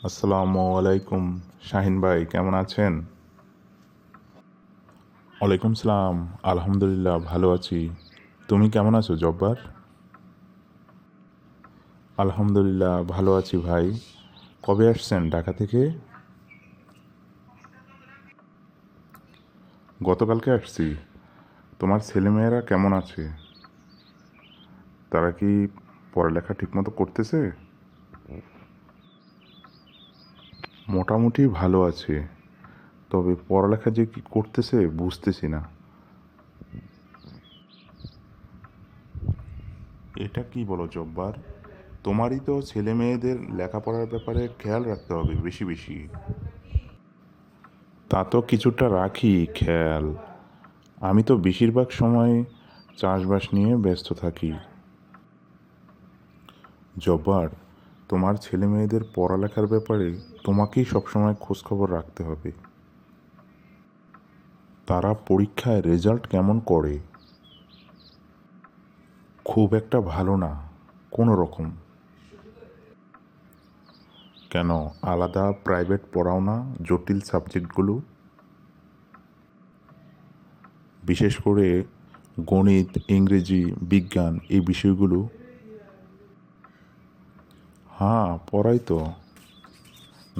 আসসালামু আলাইকুম। শাহিন ভাই কেমন আছেন? ওয়ালাইকুম সালাম। আলহামদুলিল্লাহ ভালো আছি। তুমি কেমন আছো জব্বার? আলহামদুলিল্লাহ ভালো আছি ভাই। কবে আসছেন ঢাকা থেকে? গতকালকে আসছি। তোমার ছেলেমেয়েরা কেমন আছে? তারা কি পড়ালেখা ঠিকমতো করতেছে? মোটামুটি ভালো আছে, তবে পড়ালেখা যে কি করতেছে বুঝতেছি না। এটা কি বলো জব্বার? তোমারই তো ছেলে মেয়েদের লেখাপড়ার ব্যাপারে খেয়াল রাখতে হবে বেশি বেশি। তা তো কিছুটা রাখি খেয়াল। আমি তো বেশিরভাগ সময় চাষবাস নিয়ে ব্যস্ত থাকি। জব্বার, তোমার ছেলে মেয়েদের পড়ালেখার ব্যাপারে তোমাকেই সবসময় খোঁজখবর রাখতে হবে। তারা পরীক্ষায় রেজাল্ট কেমন করে? খুব একটা ভালো না, কোনো রকম। কেন, আলাদা প্রাইভেট পড়াও না জটিল সাবজেক্টগুলো? বিশেষ করে গণিত, ইংরেজি, বিজ্ঞান এই বিষয়গুলো? হ্যাঁ পড়াই তো।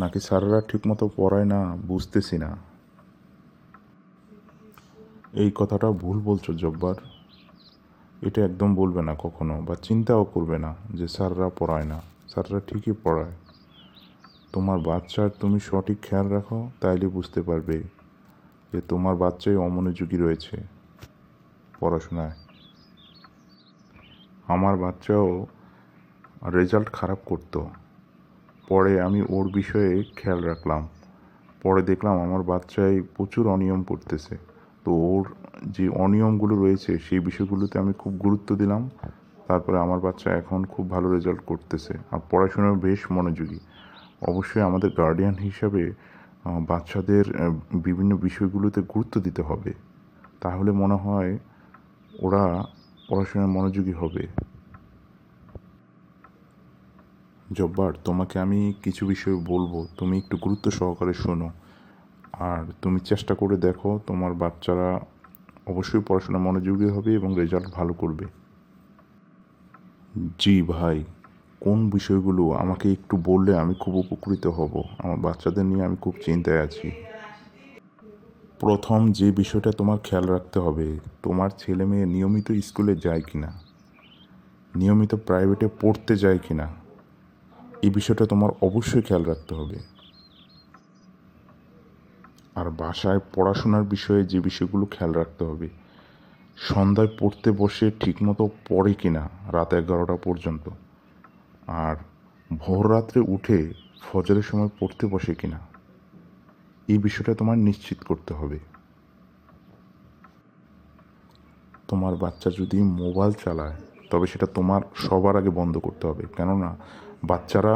নাকি স্যাররা ঠিকমতো পড়ায় না বুঝতেছি না। এই কথাটা ভুল বলছো জব্বার। এটা একদম বলবে না কখনো, বা চিন্তাও করবে না যে স্যাররা পড়ায় না। স্যাররা ঠিকই পড়ায়। তোমার বাচ্চার তুমি সঠিক খেয়াল রাখো, তাইলে বুঝতে পারবে যে তোমার বাচ্চাই অমনোযোগী রয়েছে পড়াশোনায়। আমার বাচ্চাও রেজাল্ট খারাপ করতো, পরে আমি ওর বিষয়ে খেয়াল রাখলাম। পরে দেখলাম আমার বাচ্চাই প্রচুর অনিয়ম করতেছে। তো ওর যে অনিয়মগুলো রয়েছে সেই বিষয়গুলোতে আমি খুব গুরুত্ব দিলাম। তারপরে আমার বাচ্চা এখন খুব ভালো রেজাল্ট করতেছে আর পড়াশোনায় বেশ মনোযোগী। অবশ্যই আমাদের গার্ডিয়ান হিসাবে বাচ্চাদের বিভিন্ন বিষয়গুলোতে গুরুত্ব দিতে হবে। তাহলে মনে হয় ওরা পড়াশোনায় মনোযোগী হবে। জব্বার, তোমাকে আমি কিছু বিষয় বলবো, তুমি একটু গুরুত্ব সহকারে শোনো। আর তুমি চেষ্টা করে দেখো তোমার বাচ্চারা অবশ্যই পড়াশোনায় মনোযোগী হবে এবং রেজাল্ট ভালো করবে। জি ভাই, কোন বিষয়গুলো আমাকে একটু বললে আমি খুব উপকৃত হব। আমার বাচ্চাদের নিয়ে আমি খুব চিন্তায় আছি। প্রথম যে বিষয়টা তোমার খেয়াল রাখতে হবে, তোমার ছেলে মেয়ে নিয়মিত স্কুলে যায় কিনা, নিয়মিত প্রাইভেটে পড়তে যায় কিনা, এই বিষয়টা তোমার অবশ্যই খেয়াল রাখতে হবে। আর বাসায় পড়াশোনার বিষয়ে যে বিষয়গুলো খেয়াল রাখতে হবে, সন্ধ্যায় পড়তে বসে ঠিকমতো পড়ে কিনা রাত 11টা পর্যন্ত, আর ভোর রাত্রে উঠে ফজরের সময় পড়তে বসে কিনা, এই বিষয়টা তোমার নিশ্চিত করতে হবে। তোমার বাচ্চা যদি মোবাইল চালায় তবে সেটা তোমার সবার আগে বন্ধ করতে হবে। কেননা বাচ্চারা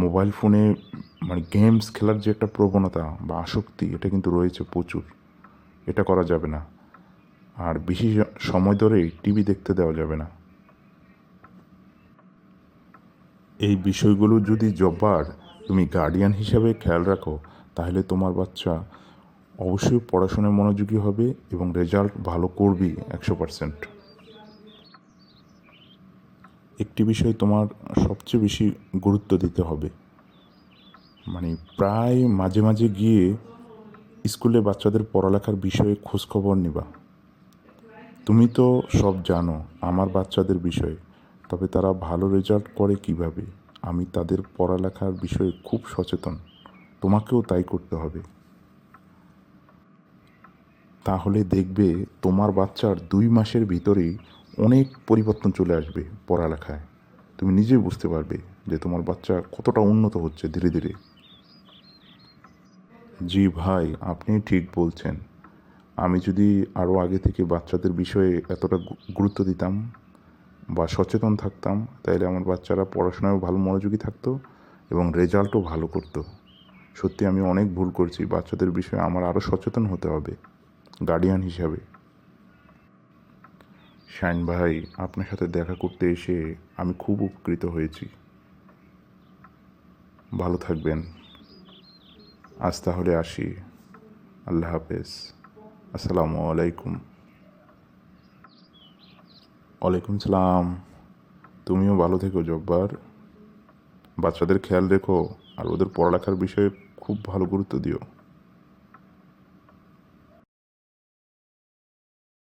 মোবাইল ফোনে মানে গেমস খেলার যে একটা প্রবণতা বা আসক্তি, এটা কিন্তু রয়েছে প্রচুর। এটা করা যাবে না। আর বেশি সময় ধরে টিভি দেখতে দেওয়া যাবে না। এই বিষয়গুলো যদি জব্বার তুমি গার্ডিয়ান হিসাবে খেয়াল রাখো, তাহলে তোমার বাচ্চা অবশ্যই পড়াশোনায় মনোযোগী হবে এবং রেজাল্ট ভালো করবেই 100%। একটি বিষয় তোমার সবচেয়ে বেশি গুরুত্ব দিতে হবে, মানে প্রায় মাঝে মাঝে গিয়ে স্কুলে বাচ্চাদের পড়ালেখার বিষয়ে খোঁজখবর নিবা। তুমি তো সব জানো আমার বাচ্চাদের বিষয়ে, তবে তারা ভালো রেজাল্ট করে কিভাবে, আমি তাদের পড়ালেখার বিষয়ে খুব সচেতন। তোমাকেও তাই করতে হবে। তাহলে দেখবে তোমার বাচ্চার 2 মাসের ভিতরেই অনেক পরিবর্তন চলে আসবে পড়ালেখায়। তুমি নিজেই বুঝতে পারবে যে তোমার বাচ্চা কতটা উন্নত হচ্ছে ধীরে ধীরে। জি ভাই, আপনি ঠিক বলছেন। আমি যদি আরও আগে থেকে বাচ্চাদের বিষয়ে এতটা গুরুত্ব দিতাম বা সচেতন থাকতাম, তাইলে আমার বাচ্চারা পড়াশোনায় ভালো মনোযোগী থাকতো এবং রেজাল্টও ভালো করতো। সত্যি আমি অনেক ভুল করছি, বাচ্চাদের বিষয়ে আমার আরও সচেতন হতে হবে গার্ডিয়ান হিসাবে। শাইন ভাই, আপনার সাথে দেখা করতে এসে আমি খুব উপকৃত হয়েছি। ভালো থাকবেন। আজ তাহলে আসি। আল্লাহ হাফেজ। আসসালামু আলাইকুম। ওয়ালাইকুম সালাম। তুমিও ভালো থেকো জব্বার। বাচ্চাদের খেয়াল রেখো আর ওদের পড়ালেখার বিষয়ে খুব ভালো গুরুত্ব দিও।